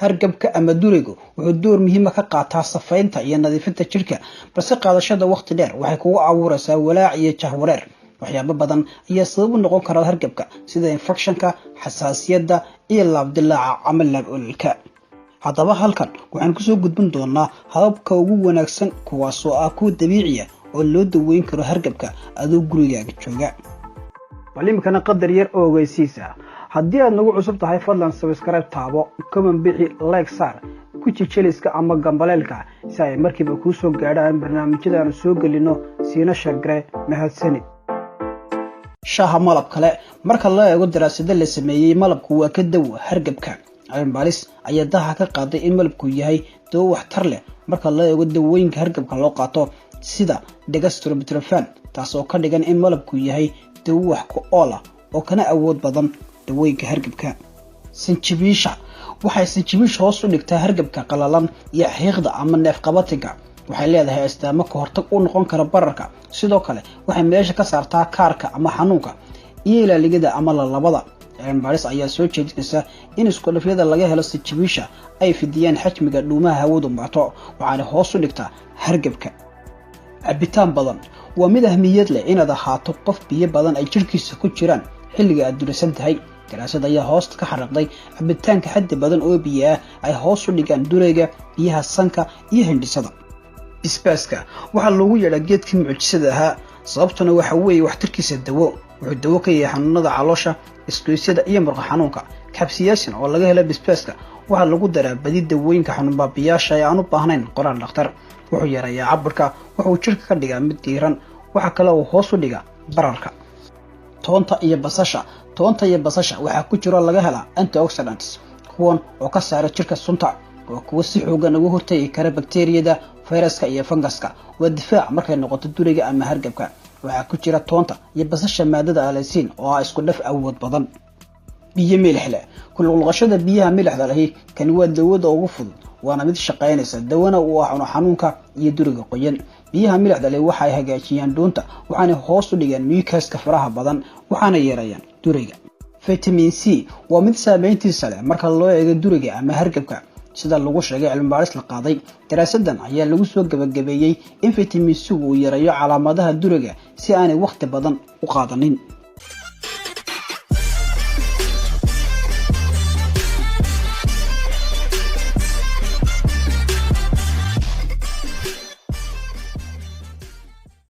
hargabka ama durigu wuxuu door muhiim ah ka qaataa safaynta iyo nadiifinta jirka balse qaadashada waqti dheer waxay kugu abuuraysaa walaac iyo jahwareer waxyaabo badan ayaa sabab u noqon kara hargabka sida infectionka xasaasiyadda iyo laabdilaaca ama laab ololka haddaba halkan waxaan kusoo gudbin doonaa hababka ugu wanaagsan kuwaasoo ah kuwa dabiici ah oo loo daweyn karo hargabka adoo gurigaaga jooga walimkana qadar yar oo ogeysiisa haddii aad nagu cusub tahay fadlan subscribe taabo comment bixi like saar ku jijeliska ama gambaleelka si ay markiiba kuu soo gaadhaan barnaamijyada aan soo gelino siina shagre mahadsanid shaaha malab kale marka la eego daraasado la sameeyay malabku waa ka dawo hargabka cilmi-baaris ayaa daha ka qaaday in malabku yahay dawo waxtar leh marka la eego dawooyinka hargabka loo qaato sida dextromethorphan taasoo ka dhigan in malabku yahay dawo wax ku ool ah oo kana awood badan dawooyinka hargabka sanjabiisha waxay sanjabiisha hoos u dhigtaa hargabka qalalan iyo xiiqda ama neef qabatinka waxay leedahay astaamo ka hortag u noqon kara bararka sidoo kale waxay meesha ka saartaa kaarka ama xanuunka iyo ilaaligada ama labada cilmi-baaris ayaa soo jeedinaysa in isku dhafyada laga helo sanjabiisha ay fidiyaan xajmiga dhuumaha hawadu maato waxaana hoos u dhigtaa hargabka cabitaan badan waa mid ahmiyad leh inaad ahaato qof biyo badan ay jirkiisa ku jiraan xilliga aad durisan tahay daraasad ayaa hoosta ka xariiqday cabitaanka xaddi badan oo biyo ah ay hoos u dhigaan durayga biyaha sanka iyo hindhisada bisbaaska waxaa loogu yeedhaa geedkii mucjisada ahaa sababtuna waxa weeye waxtarkiisa dawo wuxuu dawo ka yahay xanuunada caloosha isgoysyada iyo murqa xanuunka kabsiyaasin oo laga helo bisbaaska waxaa lagu daraa badi dawooyinka xanuunbaabiyaasha ee aan u baahnayn qoraal dhakhtar wuxuu yareeyaa cabirka wuxuu jirka ka dhigaa mid diiran waxa kale uu hoos u dhigaa bararka toonta iyo basasha waxaa ku jiro laga helaa antioxidants kuwan oo ka saara jirka sunta waa kuwa si xoogan uga hortagi kara bakteeriyada fayraska iyo fangaska waa difaac markay noqoto duriga ama hargabka waxaa ku jira toonta iyo basasha maadada allicin oo ah isku dhaf awood badan biyo milix leh ku luqluqashada biyaha milixda lahi kan waa dawada ugu fudud waana mid shaqaynaysa dawana uu ah xanuunka iyo duriga qoyan biyaha milixda leh waxay hagaajiyaan dhuunta waxaana hoos u dhigaan mucuska faraha badan waxaana yareeyaan duriga vitamin C waa mid saameyntiisa leh marka loo eego duriga ama hargabka sida lagu sheegay cilmi-baaris la qaaday daraasadan ayaa lagu soo gabagabeeyay in vitamin C uu yareeyo calaamadaha duriga si aanay waqti badan u qaadanin